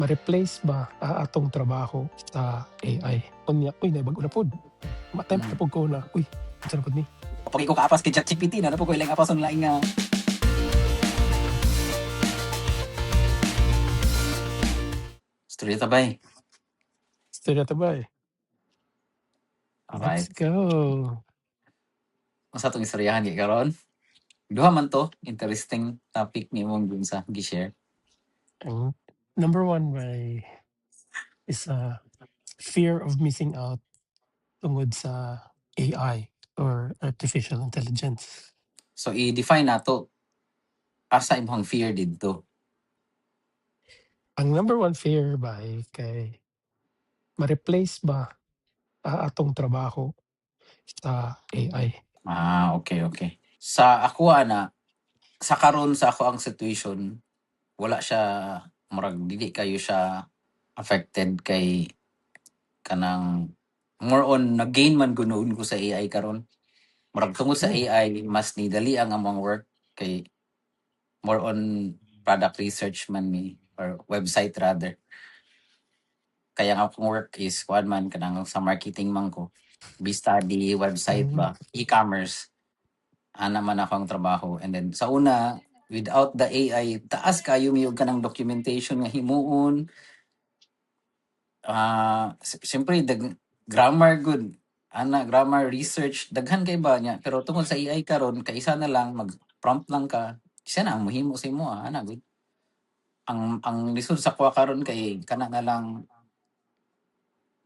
ma-replace ba atong trabaho sa AI? Unya, uy nahibago na pod. Ma-attempt na pod ko na, uy, unsa na pod ni? Kapag ikaw kaapas kay ChatGPT na po ko ilang apas online nga. Story tabay. Istorya ta ba eh. Alright. Let's go. Unsa tong istoryahan di karon? Duha man to, interesting topic ni mong dun sa gi-share. Ang number one is fear of missing out tungod sa AI or artificial intelligence. So i-define nato asa imong fear didto. Ang number one fear ba kay ma-replace ba atong trabaho sa AI? Okay. Sa ako ana, sa karon sa ako ang situation, wala siya murag dili kayo siya affected kay kanang more on nag-gain man gunoon ko sa AI karon. Murag tungod sa AI mas nidali ang among work kay more on product research man mi or website rather. Kaya ang akong work is kuan man kanang sa marketing man ko. Study, website ba, e-commerce. Ana man ako ang trabaho. And then sa una, without the AI, taas kayo miyog ka ng documentation nga himuon. Siyempre, grammar good. Ana, grammar research, daghan kay ba niya. Pero tungkol sa AI karon kaisa na lang, mag-prompt lang ka. Isa na ang muhimo sa imo, ana good. Ang lisod sa kuha karon kay kana na lang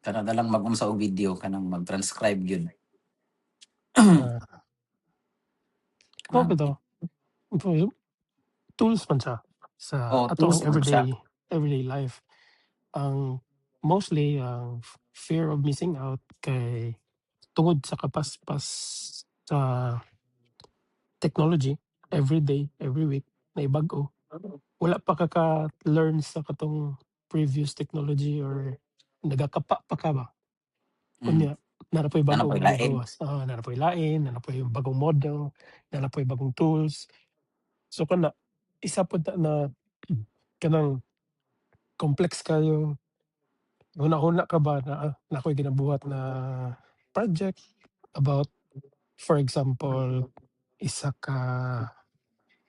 mag-unsa og video kanang mag-transcribe yun. Ano ba to? Tools man siya sa Tools atong man siya. everyday life. Ang mostly fear of missing out kay tungod sa kapaspas sa technology every day, every week may bag-o. Wala pa learn sa katong previous technology or nagakapa pa ka ba? Mm. Unya, narapoy Ano pa bagong ilain? gawas, narapoy lain, narapoy bagong model, narapoy bagong tools. So kana, isa pod na kanang complex kayo, huna-huna ka ba na ako'y ginabuhat na project about, for example, isa ka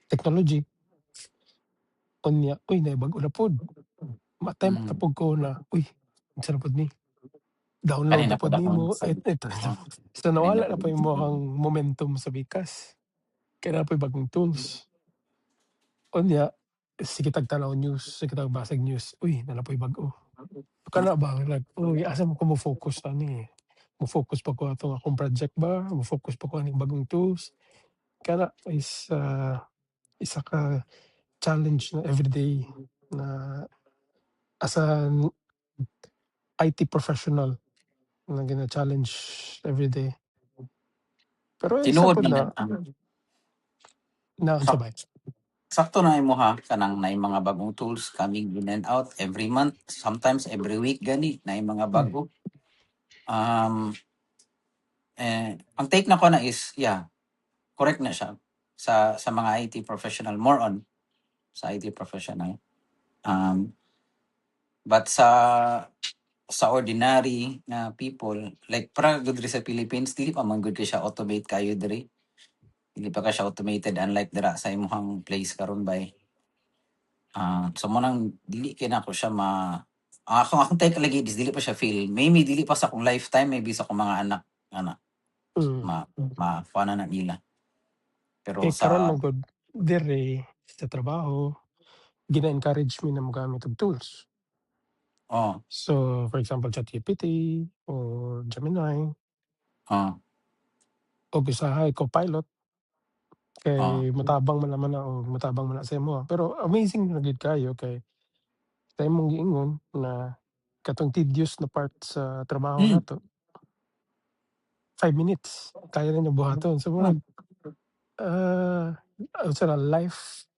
technology. Unya, uy nahibago na pod. Ma-attempt na pod ko na, uy, unsa na pod ni? Download Kanina na po pod akong nimo, sabi. ito. Oh, So kanina nawala po. na pa imong momentum sa bikas. Kaya napoy bagong tools. Unya, sige tagtanaw news, sige tagbasag news, uy napoy bag-o. Kana ba like, uy asa mo ko mo-focus ani, mo-focus pa ko atong akong project ba, mo-focus pa ko aning bagong tools. Kana is isa ka challenge na everyday na as an IT professional na gina-challenge everyday. Pero isa Tinuod pod man na unsa sak ba? sakto na imo ha kanang naay mga bagong tools coming in and out every month, sometimes every week gani naay mga bago. Ang take na ko na is correct na siya sa mga IT professional, more on sa IT professional. But sa ordinary na people, like para good ri sa Philippines, dili pa man good kay siya automate kayo diri. Dili pa ka siya automated unlike dira sa imong place karon bay. So mo nang dili kay nako siya akong take lagi is dili pa siya feel. Maybe dili pa sa akong lifetime, maybe sa akong mga anak ana Hmm, ma na nila. Pero kay karon sa man gud diri sa trabaho gina-encourage mi na mogamit og tools. oh, So, for example, ChatGPT or Gemini oh, o usahay Copilot oh. kay matabang man naman na o matabang man na sa imo. Pero amazing na gid kayo kay sa imong giingon na katong tedious na part sa trabaho Hmm. nato, 5 minutes kaya na niya buhaton. So murag, ah, unsa na life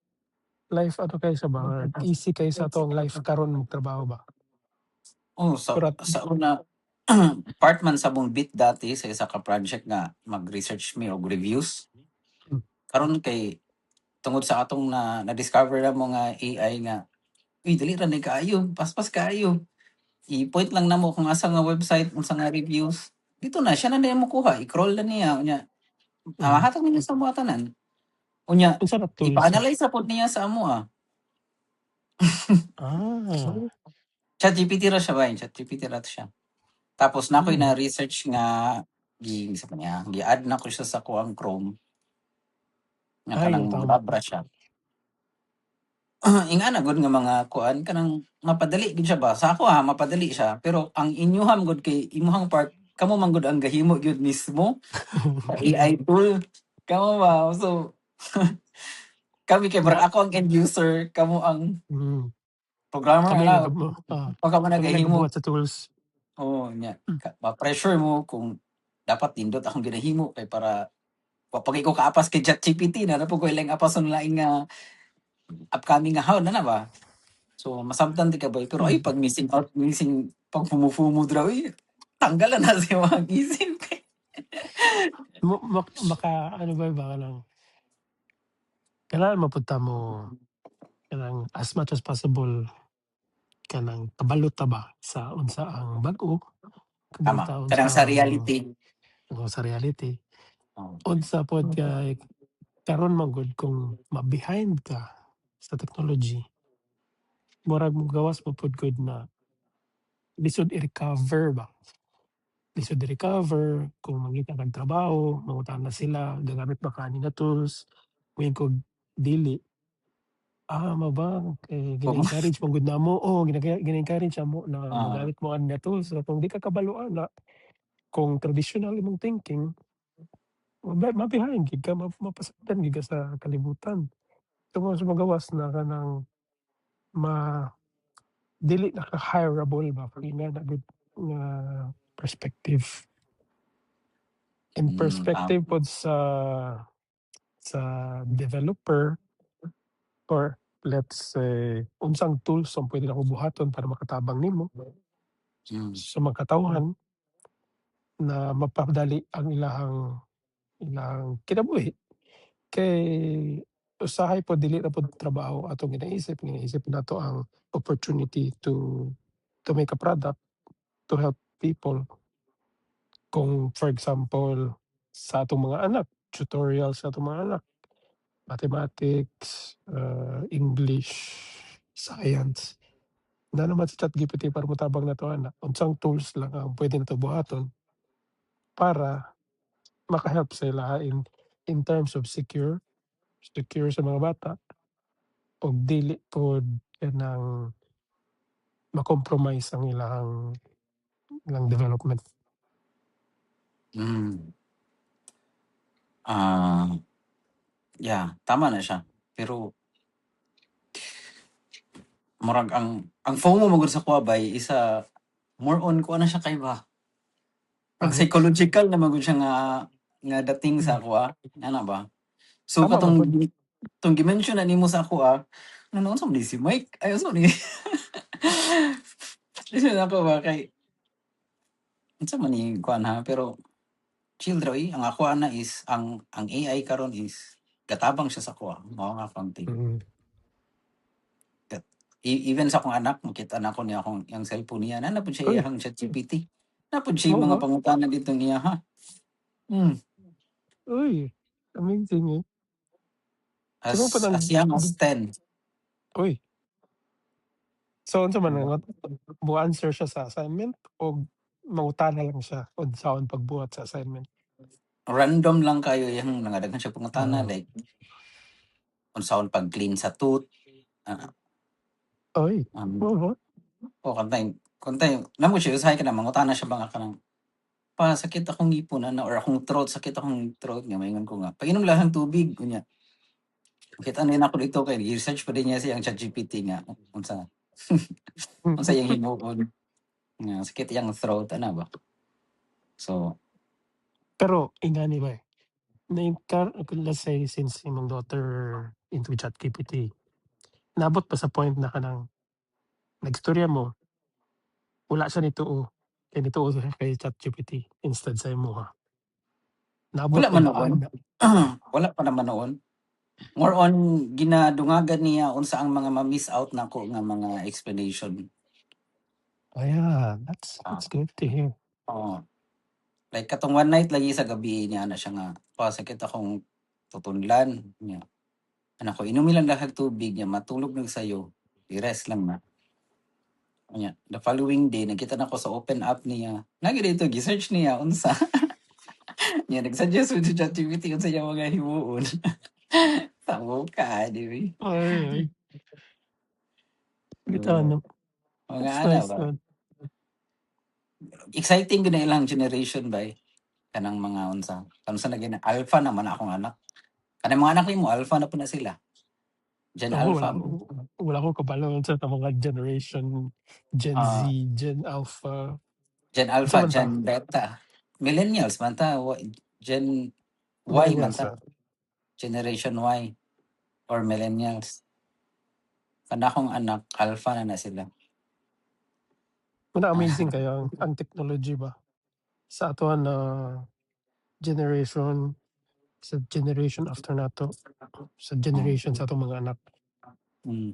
ano kayo sa ba, easy kayo sa atong life karon magtrabaho ba. Sa Pero una part man sa mong bit dati sa isa ka project nga mag-research mi og reviews. hmm, Karon kay tungod sa atong na-discover na mo nga AI nga uy dali ra ni kaayo, paspas kaayo. I-point lang namo kung asa nga website, unsa nga reviews. Dito na siya na nimo kuha, i-crawl na niya unya. Mahatag niya sa mga tanan. Unya, Unsa na tools siya? ipa-analyze na pod niya sa amo Ah, ChatGPT ra siya ba? ChatGPT ra siya. Tapos na ako'y hmm. na-research nga sa kanya, gi-add na ko siya sa kuang Chrome nga Ay, kanang yung tama. maglabra siya. Ingana gud nga mga kuan kanang mapadali gid siya ba? Sa ako mapadali siya. Pero ang inyuhang gud kay imuhang part kamo man gud ang gahimo gyud mismo sa AI tool. Kamo ba? So kami kay Na murag ako ang end user, kamo ang hmm, programmer kami ana. Pagka mo kami nagabuhat nagahimo, sa tools. oo nya. Hmm. Ma-pressure mo kung dapat nindot akong ginahimo kay para wa pagay ko kaapas kay ChatGPT na po ko ilang apas on laing nga upcoming nga haon na ba. So masabtan ti ka boy pero ay Hmm. pag missing out missing pag fumufumo draw tanggalan na sa mga isip. Maka ano ba kanang kailangan mapunta mo kanang as much as possible kanang kabalo ta ba sa unsa ang bag-o, kabalo Tama. ta unsa Kanang sa ang reality. sa reality. Oh. Unsa pod kay karon man gud kung ma-behind ka sa technology, murag mogawas mo pod gud na lisod i-recover ba. Lisod i-recover kung mangita kag trabaho, mangutana sila, gagamit ba ka ani nga tools, moingon kog dili. Mao ba kay Kung gina-encourage man gud namo gina-encourage amo na ah, magamit mo ani nga tools. So kung di ka kabalo ana, kung traditional imong thinking, ma-behind gid ka, mapasagdan gid ka sa kalibutan. So mas magawas na kanang ma dili na ka hireable ba kay nga na gud nga perspective. In perspective pod sa developer or let's say unsang tools ang puwede nako buhaton para makatabang nimo mm, sa mga katawhan na mapadali ang ilahang kinabuhi. Kay usahay pod dili na pod trabaho atong ginaisip nato ang opportunity to make a product to help people. Kung for example, sa atong mga anak, tutorial sa atong mga anak, mathematics, English, science. Na naman sa ChatGPT para motabang nato ana, unsang tools lang ang puwede nato buhaton para maka-help sila in terms of secure sa mga bata ug dili pod kanang ma-compromise ang ilang development. mm, ah, yeah, tama na siya. Pero murag ang FOMO man gud sa kuha bay isa more on kuha na siya kay ba, pag Ano? psychological naman gud siya nga dating sa Hmm, kuha, ana ba? So tama man katong pod. itong gi-mention na nimo sa ako ano unsa man ni si Mike? Ay unsa man ni Listen ako ba kay unsa man ni kuan pero chill ra ang ako ana is ang AI karon is gatabang siya sa kuha, mao nga akong thing. Mm. Even sa akong anak makita na ko niya akong yang cellphone niya na pud siya Uy, iyahang ChatGPT. Na pud siya mao mga ba? pangutana dito niya ha. Hmm, Uy, amazing, Siguro pa as ng young as 10. uy, so unsa man nangot mo-answer siya sa assignment o mangutana lang siya unsaon pagbuhat sa assignment? Random lang kayo yang nangadaghan siya pangutana Ah, like unsahon pag-clean sa tooth, ah, uy, um, oo ba? o kantay namo siya usahay ka na mangutana siya ba nga kanang, "Pa sakit akong ngipon ana or akong throat, sakit akong throat." Nga maingon ko nga, "Painom lang ng tubig." Unya, "Makita na ako dito kay research pa din niya siyang ChatGPT nga unsa unsa iyang himuon nga sakit iyang throat ana ba." So, Pero ingani ba, let's say since imong daughter into ChatGPT, naabot ba sa point na kanang nagstorya mo, wala siya nituo, kay nituo siya kay ChatGPT instead sa imuha. Naabot wala ba man ba noon. ana? Wala pa naman noon. More on ginadungagan niya unsa ang mga ma-miss out nako nga mga explanation. Oh, yeah, Ah, that's good to hear. oo. Like katong one night lagi sa gabi niya na siya nga, "Pa sakit akong tutunlan." Nya, "Anak ko inumin lang daghang tubig nya matulog lang sayo, i-rest lang na." Nya, the following day nagkita nako sa open app niya, lagi dito gi-search niya unsa. Nya nag-suggest with ChatGPT unsa iyang mga himuon. Tamo ka, di Ay, ay, kita Oo, ano. mga That's ana nice, ba, man. exciting gyud na ilang generation ba, kanang mga unsa na gina alpha naman akong anak. Kanang mga anak nimo alpha na po na sila, Gen Ako Alpha ba? wala akong kabalo sa mga generation, Gen Z, Ah, Gen Alpha, Gen unsa Alpha, man ta? Gen Beta, millennials man ta, Gen Y man Millennials ta, na. Generation Y or millennials. Kana akong anak alpha na sila. Amazing kaya ang technology ba sa atoan na generation, sa generation after nato, sa Oh, generation sa atong mga anak. hmm.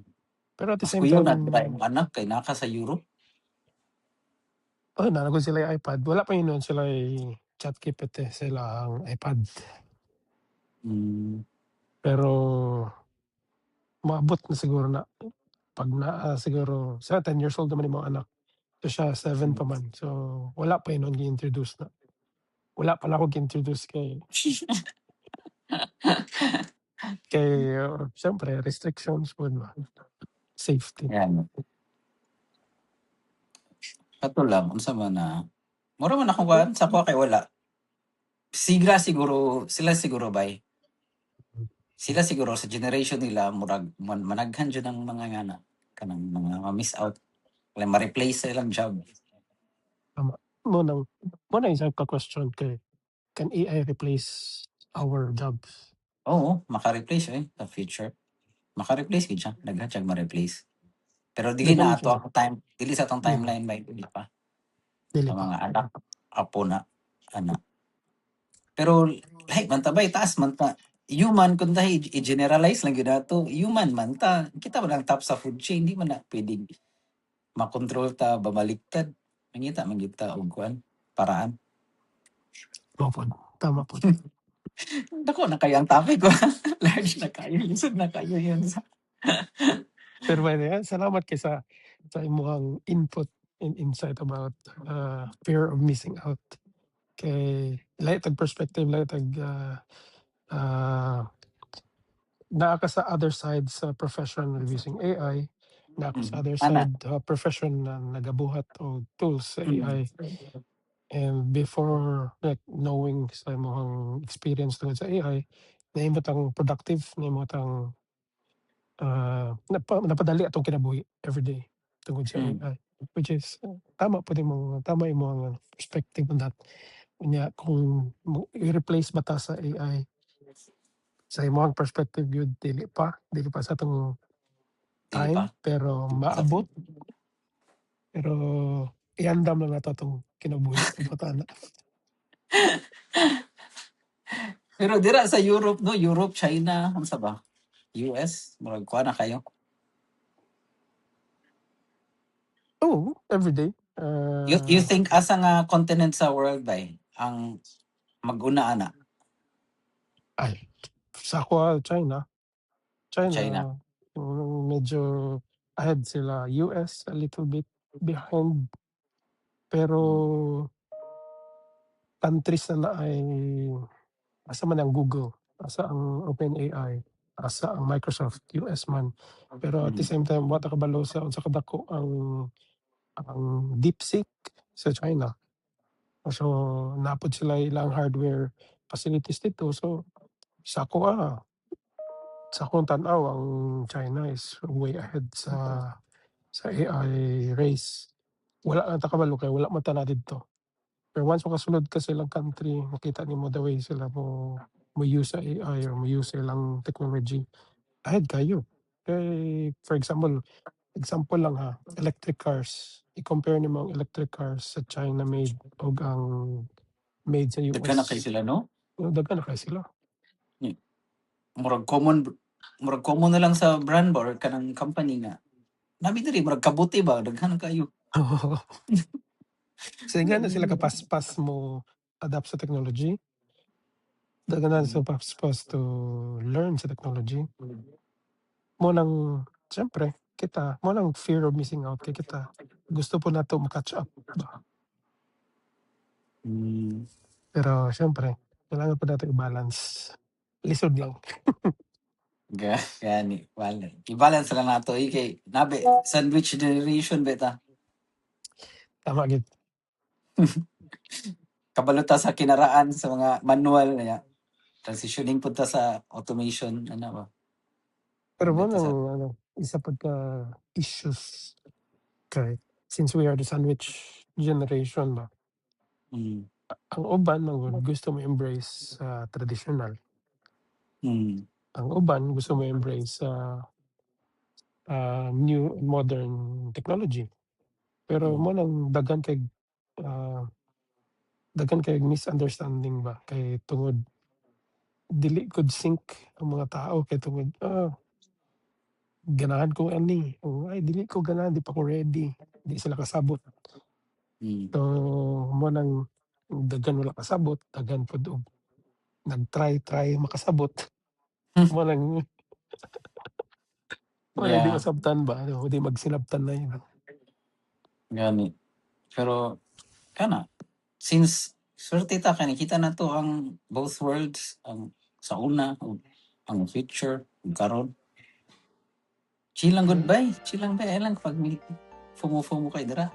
Pero at the Mas same kuyo time, na dira imong anak kay naka sa Europe. nanagod sila yung iPad. Wala pa yun nun sila ChatGPT, sila ang iPad. Hmm, Pero maabot na siguro na pag siguro sa 10 years old naman yung mga anak. So siya 7 pa man. So wala pa yun nun gi-introduce na. Wala pala ako gi-introduce kay siyempre restrictions po ba, safety. yan. Kato lang unsa man na mura man ako kuan sa ko kay wala. Sila siguro bay. Sila siguro sa generation nila murag managhan jud ang mga ngana kanang mga ma-miss out, like ma-replace sa ilang job. Tama. Mo nang isang ka-question kay, can AI replace our jobs? Oo, maka-replace sa future. Maka-replace gid siya, daghan siyang ma-replace. Pero dili Daghan na mo ato siya. ang time, dili sa atong Dili, timeline bay dili pa dili sa pa. mga anak, apo na, ana. Pero like man ta bay taas man ta. Human kun ta i-generalize lang gyud nato. Human man ta. Kita man ang top sa food chain, di man na pwedeng makontrol ta ba baliktad. Mangita man gyud ta og kuan paraan. Mao pod, tama pod. Dako na kayo ang topic ko. Large na kayo, lisod na kayo yun sa Pero by the way, salamat kay sa imong input and insight about fear of missing out. Kay lahi tag perspective, lahi tag naa ka sa other side sa profession of using AI, naa ka sa other ana. side profession na nagabuhat og tools sa Mm. AI. And before like knowing sa imong experience tungod sa AI, nahimot ang productive, nahimot ang napadali atong kinabuhi everyday tungod sa Mm. AI. Which is tama imong perspective on that. Unya kung i-replace ba ta sa AI, sa imong perspective gyud dili pa sa atong Dili pa. time, pero Sa maabot, pero iandam lang nato atong kinabuhi patana. pero dira sa Europe no, Europe, China, unsa ba? US, murag kuha na kayo. Oo, everyday. You think asa nga continent sa world bay ang mag-una ana Ay, sa ako, China. China? China, medyo ahead sila. US a little bit behind, Mm. pero countries na naay asa man ang Google, asa ang OpenAI, asa ang Microsoft, US man. Pero at the Mm. same time wa ta kabalo sa unsa kadako ang DeepSeek sa China. So, napod sila ilang hardware facilities dito. So, sa ako, sa akong tan-aw ang China is way ahead sa AI race. Wala lang ta kabalo kay wala man ta na didto. Pero once makasulod ka sa ilang country, makita nimo the way sila mo use sa AI or mo use sa ilang technology, ahead kayo. Kay for example lang electric cars. I-compare nimo ang electric cars sa China made ug ang made sa Daghan na kay US. sila no? Daghan na kay sila. murag common na lang sa brand ba or kanang company nga. Nabi diri murag kabuti ba daghan kayo. Kasi nga na sila kapaspas mo adapt sa technology. Daghan na sa paspas to learn sa technology. Mo nang siyempre kita, mo nang fear of missing out kay kita. Gusto po nato ma-catch up ba. Mm. Pero siyempre, kailangan pa natin i-balance. Lisod lang. Gani, i-balance lang nato kay nabi sandwich generation beta. Tama gid. Kabalo ta sa kinaraan sa mga manual niya. Transitioning punta sa automation ano ba. Pero mo Beta nang sa ano, isa pagka issues kay since we are the sandwich generation ba. mm, Ang uban man gusto mo embrace sa traditional. mm, Ang uban gusto mo embrace sa new modern technology. Pero mm, mo nang ah, daghan kay misunderstanding ba kay tungod dili gud sync ang mga tao kay tungod ganahan ko ani, ay dili ko ganahan, di pa ko ready, di sila kasabot. mm. So mo nang daghan wala kasabot, daghan pod og nag-try makasabot. Mo nang wala di Yeah, masabtan ba, ano, di magsilabtan na yun. gani. Pero kana since swerte ta kay nakita na to ang both worlds ang sa una ug ang future ug karon. Chill lang goodbye. Chill lang ba lang pag FOMO kay dira.